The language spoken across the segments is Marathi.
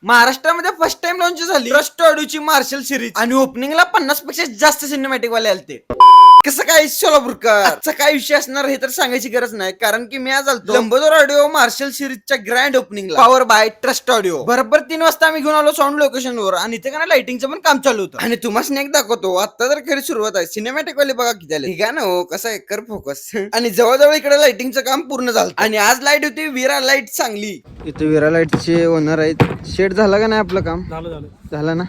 महाराष्ट्रामध्ये फर्स्ट टाइम लॉन्च झाली ट्रस्ट ऑडिओची मार्शल सिरीज आणि ओपनिंगला 50 पेक्षा जास्त सिनेमॅटिक वाले आलते. कसं काय सोलापूरकर आजचा काय विषय असणार हे तर सांगायची गरज नाही, कारण की मी आज आलतो लंबोदर ऑडिओ मार्शल सिरीजच्या ग्रँड ओपनिंगला पॉवर बाय ट्रस्ट ऑडिओ. बरोबर 3 वाजता आम्ही घेऊन आलो साऊंड लोकेशन वर आणि इथे का लाइटिंगचं पण काम चालू होतं. आणि तुम्हाला एक दाखवतो आता तर खरी सुरुवात आहे. सिनेमॅटिक वाले बघा किती आले. ठीक आहे ना हो, कसं आहे कर फोकस. आणि जवळजवळ इकडे लाइटिंगचं काम पूर्ण झालं आणि आज लाईट होती विरा लाईट चांगली. इथे विरा लाईटचे ओनर आहेत. शेड झाला का नाही आपलं काम? झालं ना.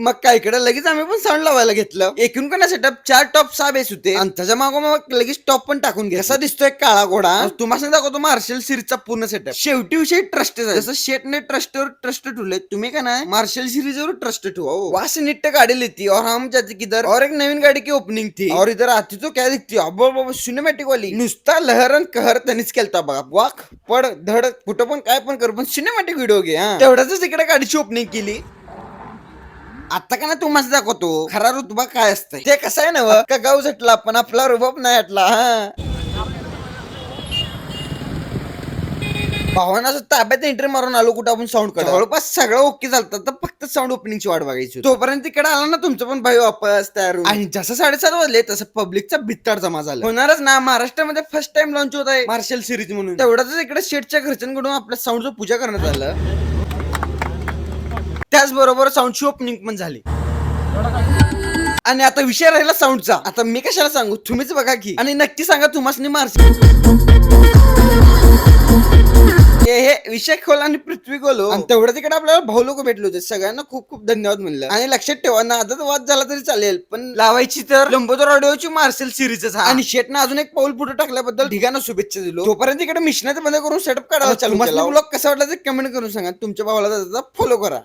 मग काय इकडे लगेच आम्ही पण साऊंड लावायला घेतलं. एकूण का सेटअप 4 टॉप 6 बेस होते आणि त्याच्या मागो मग लगेच टॉप पण टाकून घ्या. कसा दिसतोय काळा घोडा. तुम्हाला दाखवतो मार्शल सिरीजचा पूर्ण सेटअप. शेवटी विषय ट्रस्ट आहे. जसं शेटने ट्रस्टवर ट्रस्ट ठेवले, तुम्ही का नाही मार्शल सिरीजवर ट्रस्ट ठेवा. वास निट्ट गाडी लेती और हम जाते किधर और एक नवीन गाडी की ओपनिंग थी और इधर आती तो क्या दिखती अब सिनेमॅटिक वाली नुसता लहरन कहर त्यांनीच केलता बघा. वाक पड धड कुठं पण काय पण करू पण सिनेमॅटिक व्हिडिओ घे. तेवढ्याच इकडे गाडीची ओपनिंग केली. आता का ना तुम्हाला दाखवतो खरा रुतबा काय असतंय ते. कसं आहे ना का गाव झटला पण आपला रुबाब नाही हटला. भावाना ताब्यात एंट्री मारून आलो कुठं आपण साऊंड काढ जवळपास सगळं ओके झालं तर फक्त साऊंड ओपनिंगची वाट बघायची. तोपर्यंत तिकडे आला ना तुमचं पण भाई वापस तयार. आणि जसं 7:30 वाजले तसं पब्लिकचा भित्ताड जमा झाला. होणारच ना, महाराष्ट्रामध्ये फर्स्ट टाइम लॉन्च होत आहे मार्शल सिरीज म्हणून. तेवढ्याच इकडे शेटच्या घरच्यांकडून आपल्या साऊंडचं पूजा करण्यात आलं. त्याचबरोबर साऊंडची ओपनिंग पण झाली. आणि आता विषय राहिला साऊंडचा. आता मी कशाला सांगू, तुम्हीच बघा की आणि नक्की सांगा तुम्हाला मार्शल हे विषय खोल आणि पृथ्वी गोलो. आणि तेवढं तिकडे आपल्याला भाऊ लोक भेटले होते. सगळ्यांना खूप खूप धन्यवाद म्हणलं. आणि लक्षात ठेवा ना, आता वाद झाला तरी चालेल पण लावायची तर लंबोदर ऑडिओची मार्शल सिरीजच. आणि शेटनं अजून एक पाऊल पुढे टाकल्याबद्दल ठिकाणं शुभेच्छा दिलो. तोपर्यंत इकडे मिशनाचं बंद करून सेटअप काढायला चालू केला. ब्लॉग कसा वाटला ते कमेंट करून सांगा. तुमच्या भावाला फॉलो करा.